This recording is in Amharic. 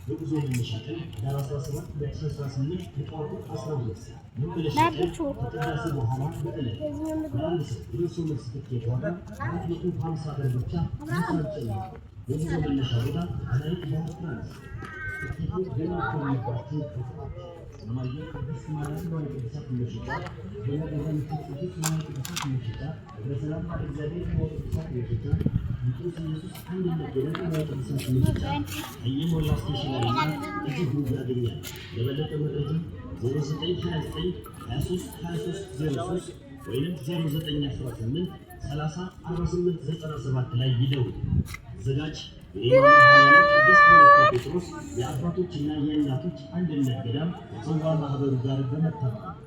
የጉዞ መነሻቀን ዳር 17 በ18 የጠዋቱ 12 መመለሻቀን ከቅዳሴ በኋላ በዕለት ለአንድ ሰው የደርሶ መልስ ትኬት ዋጋ 450 ብር ብቻ ይጨምራል። የጉዞ መነሻ ቦታ ከላይ ባህር ትራንስ ትኬቱ ገና ከሚባቸው ለማግኘት ቅድስት ማርያም ንዋየ ቅድሳት መሸጫ በመድኃኔ ቅዱስ ንዋየ ቅድሳት መሸጫ በሰላም እግዚአብሔር ንዋየ ቅድሳት መሸጫ ንጉሥ ኢየሱስ አንድነት ገበያ ንዋየ ቅድሳት መሸጫ የሞላ ስቴሽነሪና እዚህ ግሩፕ ያገኛል። ለበለጠ መረጃ 0929 23 23 03 ወይም 0918 30 48 97 ላይ ይደውሉ። አዘጋጅ የኢማም ቅዱስ ጴጥሮስ የአባቶችና የእናቶች አንድነት ገዳም ጽዋ ማህበሩ ጋር በመተባበር